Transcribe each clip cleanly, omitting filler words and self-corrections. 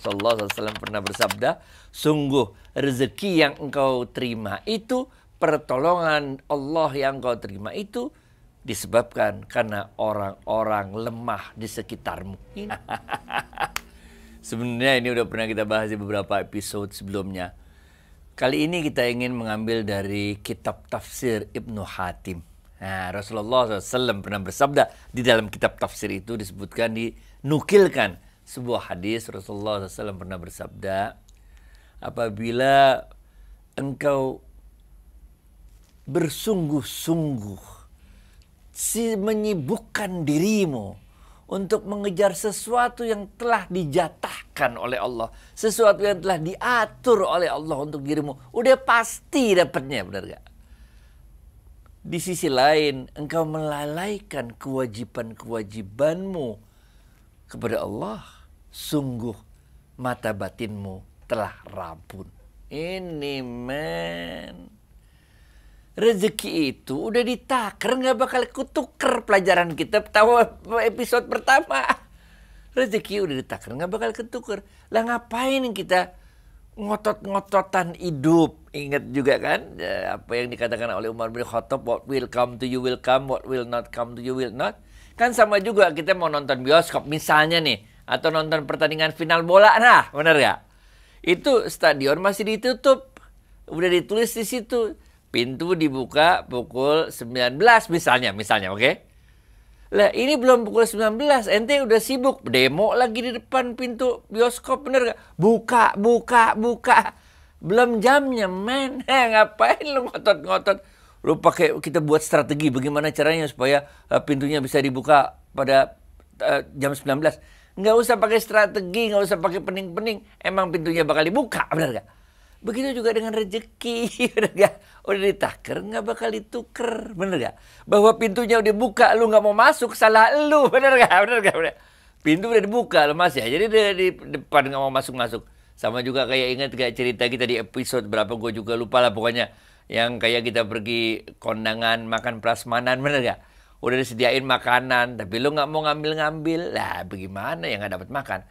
Rasulullah SAW pernah bersabda, sungguh rezeki yang engkau terima itu, pertolongan Allah yang engkau terima itu disebabkan karena orang-orang lemah di sekitarmu. Sebenarnya ini udah pernah kita bahas di beberapa episode sebelumnya. Kali ini kita ingin mengambil dari kitab tafsir Ibnu Hatim. Nah, Rasulullah SAW pernah bersabda, di dalam kitab tafsir itu disebutkan, dinukilkan sebuah hadis. Rasulullah SAW pernah bersabda, apabila engkau bersungguh-sungguh menyibukkan dirimu untuk mengejar sesuatu yang telah dijatahkan oleh Allah, sesuatu yang telah diatur oleh Allah untuk dirimu, udah pasti dapatnya, benar gak? Di sisi lain, engkau melalaikan kewajiban-kewajibanmu kepada Allah, sungguh mata batinmu telah rabun. Ini men, rezeki itu udah ditakar, nggak bakal kutuker. Pelajaran kita tahu episode pertama, rezeki udah ditakar, nggak bakal ketuker. Lah ngapain kita ngotot-ngototan hidup? Ingat juga kan apa yang dikatakan oleh Umar bin Khattab, what will come to you will come, what will not come to you will not. Kan sama juga kita mau nonton bioskop misalnya nih, atau nonton pertandingan final bola, nah bener gak? Itu stadion masih ditutup, udah ditulis di situ, pintu dibuka pukul 19 misalnya, oke? Lah ini belum pukul 19, ente udah sibuk demo lagi di depan pintu bioskop, bener gak? Buka. Belum jamnya, men. Ngapain lu ngotot-ngotot? Lu pakai, kita buat strategi bagaimana caranya supaya pintunya bisa dibuka pada jam 19. Nggak usah pakai strategi, nggak usah pakai pening-pening. Emang pintunya bakal dibuka, bener gak? Begitu juga dengan rezeki, bener gak? Udah ditakar, nggak bakal dituker, bener gak? Bahwa pintunya udah buka, lu nggak mau masuk, salah lu, bener gak? Pintu udah dibuka, lu masih aja di depan nggak mau masuk-masuk. Sama juga kayak ingat kayak cerita kita di episode berapa, gue juga lupa lah pokoknya. Yang kayak kita pergi kondangan makan prasmanan, bener gak? Udah disediain makanan, tapi lu nggak mau ngambil-ngambil, lah bagaimana ya nggak dapat makan?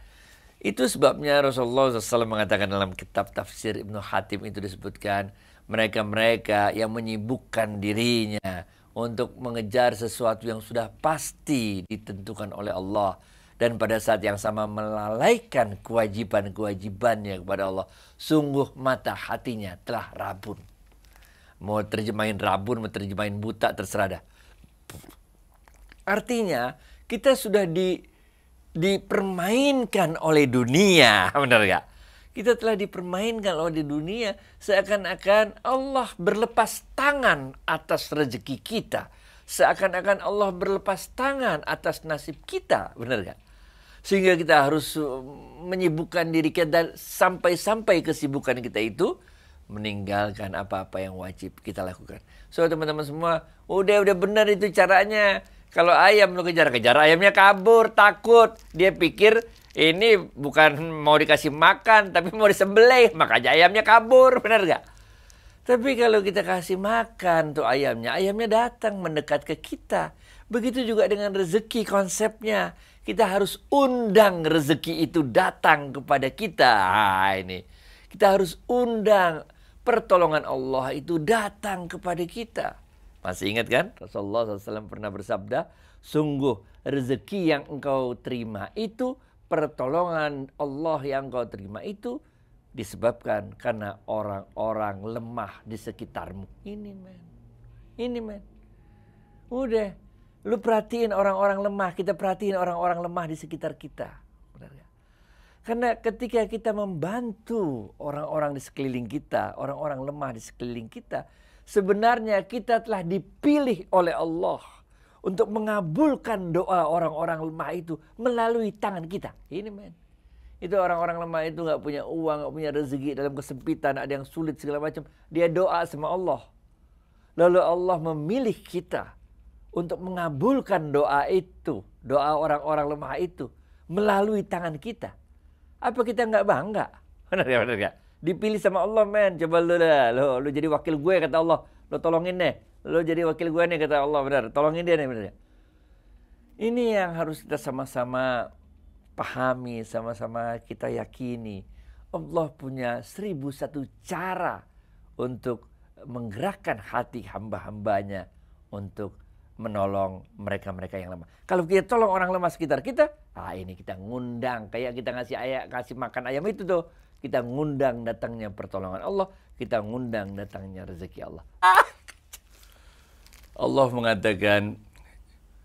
Itu sebabnya Rasulullah SAW mengatakan dalam kitab tafsir Ibnu Hatim itu disebutkan, mereka-mereka yang menyibukkan dirinya untuk mengejar sesuatu yang sudah pasti ditentukan oleh Allah, dan pada saat yang sama melalaikan kewajiban-kewajibannya kepada Allah, sungguh mata hatinya telah rabun. Mau terjemahin rabun, mau terjemahin buta, terserah dah. Artinya kita sudah dipermainkan oleh dunia, benar gak? Kita telah dipermainkan oleh dunia, seakan-akan Allah berlepas tangan atas rezeki kita, seakan-akan Allah berlepas tangan atas nasib kita, benar gak? Sehingga kita harus menyibukkan diri kita, dan sampai-sampai kesibukan kita itu meninggalkan apa-apa yang wajib kita lakukan. So teman-teman semua, udah benar itu caranya. Kalau ayam lu kejar-kejar, ayamnya kabur, takut. Dia pikir ini bukan mau dikasih makan, tapi mau disembelih. Makanya ayamnya kabur, benar gak? Tapi kalau kita kasih makan tuh ayamnya datang mendekat ke kita. Begitu juga dengan rezeki konsepnya. Kita harus undang rezeki itu datang kepada kita. Nah, ini. Kita harus undang pertolongan Allah itu datang kepada kita. Masih ingat kan? Rasulullah SAW pernah bersabda, sungguh rezeki yang engkau terima itu, pertolongan Allah yang engkau terima itu disebabkan karena orang-orang lemah di sekitarmu. Ini men. Udah, lu perhatiin orang-orang lemah, kita perhatiin orang-orang lemah di sekitar kita. Benar gak? Karena ketika kita membantu orang-orang di sekeliling kita, orang-orang lemah di sekeliling kita, sebenarnya kita telah dipilih oleh Allah untuk mengabulkan doa orang-orang lemah itu melalui tangan kita. Ini men. Itu orang-orang lemah itu gak punya uang, gak punya rezeki, dalam kesempitan, ada yang sulit segala macam. Dia doa sama Allah. Lalu Allah memilih kita untuk mengabulkan doa itu, doa orang-orang lemah itu melalui tangan kita. Apa kita nggak bangga? Benar gak? Dipilih sama Allah, men. Coba lu jadi wakil gue, kata Allah. Lu tolongin deh. Lu jadi wakil gue nih, kata Allah. Benar, tolongin dia nih, benar. Ini yang harus kita sama-sama pahami, sama-sama kita yakini Allah punya 1001 cara untuk menggerakkan hati hamba-hambanya untuk menolong mereka-mereka yang lemah. Kalau kita tolong orang lemah sekitar kita, ini kita ngundang. Kayak kita kasih makan ayam itu tuh. Kita ngundang datangnya pertolongan Allah. Kita ngundang datangnya rezeki Allah. Allah mengatakan,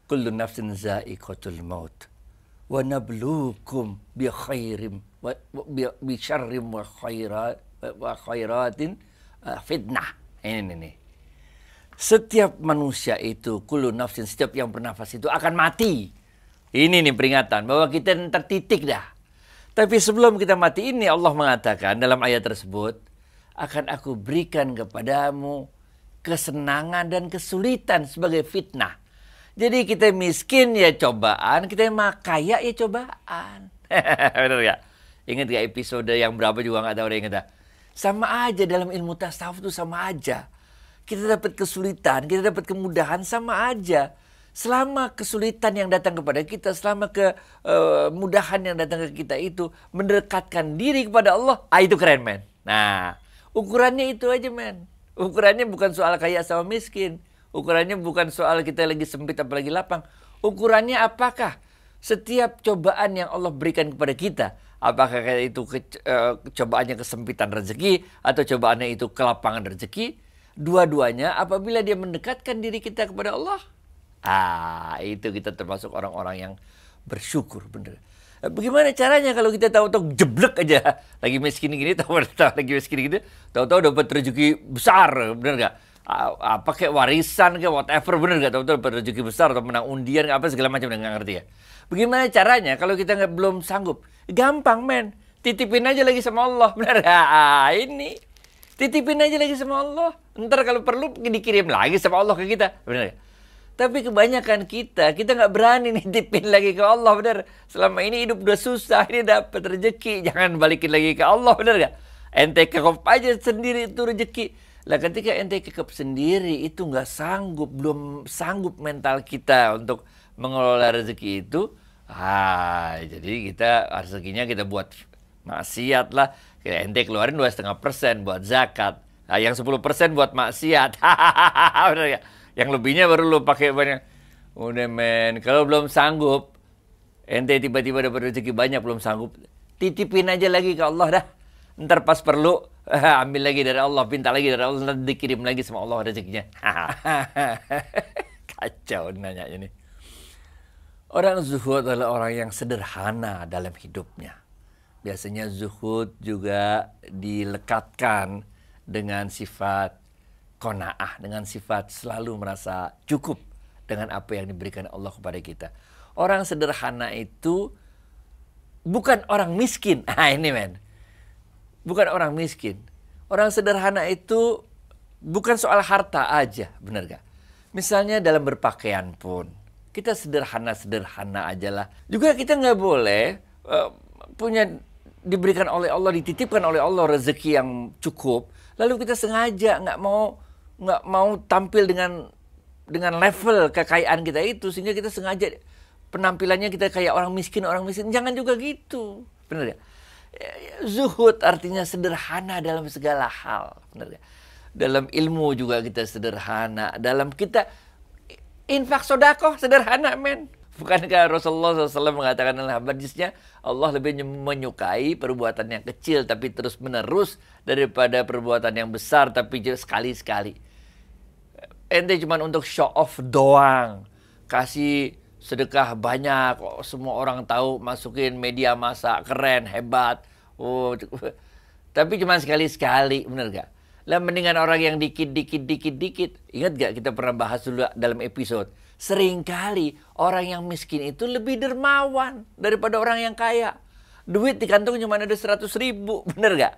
kullu nafsin za'iqatul maut. Wa nabluukum bi khairim bi syarrim wa khairatin fitnah. Ini nih. Setiap manusia itu, kullu nafsin, setiap yang bernafas itu akan mati. Ini nih peringatan bahwa kita tertitik dah. Tapi sebelum kita mati ini Allah mengatakan dalam ayat tersebut, akan aku berikan kepadamu kesenangan dan kesulitan sebagai fitnah. Jadi kita miskin ya cobaan, kita kaya ya cobaan. Benar gak? Ingat gak episode yang berapa juga gak tahu udah ingat gak? Sama aja dalam ilmu tasawuf itu sama aja. Kita dapat kesulitan, kita dapat kemudahan sama aja. Selama kesulitan yang datang kepada kita, selama kemudahan yang datang ke kita itu mendekatkan diri kepada Allah, itu keren men. Nah, ukurannya itu aja men. Ukurannya bukan soal kaya sama miskin. Ukurannya bukan soal kita lagi sempit apalagi lapang. Ukurannya apakah setiap cobaan yang Allah berikan kepada kita, apakah itu cobaannya kesempitan rezeki atau cobaannya itu kelapangan rezeki, dua-duanya apabila dia mendekatkan diri kita kepada Allah, itu kita termasuk orang-orang yang bersyukur bener. Bagaimana caranya kalau kita tahu-tahu jeblek aja lagi miskin gini, lagi miskin gitu, tahu-tahu dapat rezeki besar, bener nggak? Apa kayak warisan kayak whatever, bener nggak? Tahu-tahu dapat rezeki besar atau menang undian apa segala macam, nggak ngerti ya. Bagaimana caranya kalau kita belum sanggup? Gampang men, titipin aja lagi sama Allah, bener nggak? Ini titipin aja lagi sama Allah. Ntar kalau perlu dikirim lagi sama Allah ke kita, bener nggak? Tapi kebanyakan kita nggak berani nitipin lagi ke Allah, bener. Selama ini hidup udah susah, ini dapat rezeki, jangan balikin lagi ke Allah, bener nggak? Ente kekop aja sendiri itu rezeki. Lah ketika ente kekep sendiri itu nggak sanggup, belum sanggup mental kita untuk mengelola rezeki itu, jadi kita rezekinya kita buat maksiat lah. Ente keluarin 2,5% buat zakat, yang 10% buat maksiat, bener ya? Yang lebihnya baru lo pakai banyak. Udah men, kalau belum sanggup, ente tiba-tiba dapat rezeki banyak belum sanggup, titipin aja lagi ke Allah dah. Ntar pas perlu ambil lagi dari Allah, pinta lagi dari Allah, nanti dikirim lagi sama Allah rezekinya. Kacau nanya ini. Orang zuhud adalah orang yang sederhana dalam hidupnya. Biasanya zuhud juga dilekatkan dengan sifat qanaah, dengan sifat selalu merasa cukup dengan apa yang diberikan Allah kepada kita. Orang sederhana itu bukan orang miskin. Ini men. Bukan orang miskin. Orang sederhana itu bukan soal harta aja, benar gak? Misalnya dalam berpakaian pun, kita sederhana-sederhana aja lah. Juga kita nggak boleh diberikan oleh Allah, dititipkan oleh Allah rezeki yang cukup, lalu kita sengaja nggak mau tampil dengan level kekayaan kita itu, sehingga kita sengaja penampilannya kita kayak orang miskin. Jangan juga gitu, benar ya? Zuhud artinya sederhana dalam segala hal, benar ya? Dalam ilmu juga kita sederhana, dalam kita infak sodakoh sederhana men. Bukankah Rasulullah SAW mengatakan dalam hadisnya, Allah lebih menyukai perbuatan yang kecil tapi terus menerus daripada perbuatan yang besar tapi sekali-sekali. Ente cuma untuk show off doang, kasih sedekah banyak, semua orang tahu, masukin media massa, keren, hebat. Tapi cuma sekali-sekali, bener gak? Lah mendingan orang yang dikit. Ingat gak kita pernah bahas dulu dalam episode? Seringkali orang yang miskin itu lebih dermawan daripada orang yang kaya. Duit di kantong cuma ada 100.000, bener gak?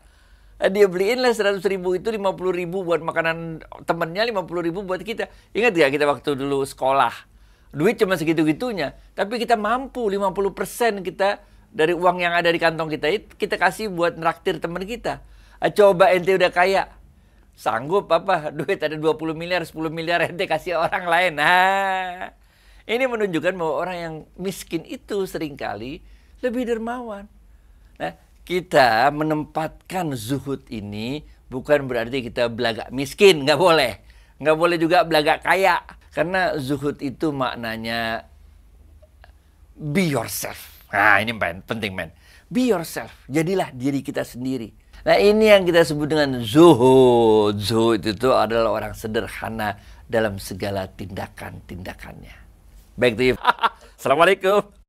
Dia beliin lah 100.000 itu 50.000 buat makanan temennya, 50.000 buat kita. Ingat gak kita waktu dulu sekolah? Duit cuma segitu-gitunya, tapi kita mampu 50% kita dari uang yang ada di kantong kita kasih buat nraktir teman kita. Coba ente udah kaya, sanggup apa? Duit ada 20 miliar, 10 miliar ente kasih orang lain. Ini menunjukkan bahwa orang yang miskin itu seringkali lebih dermawan. Nah, kita menempatkan zuhud ini bukan berarti kita belagak miskin, nggak boleh. Nggak boleh juga belagak kaya. Karena zuhud itu maknanya be yourself. Nah, ini penting, men. Be yourself. Jadilah diri kita sendiri. Nah, ini yang kita sebut dengan zuhud. Zuhud itu adalah orang sederhana dalam segala tindakan-tindakannya. Back to you. Assalamualaikum.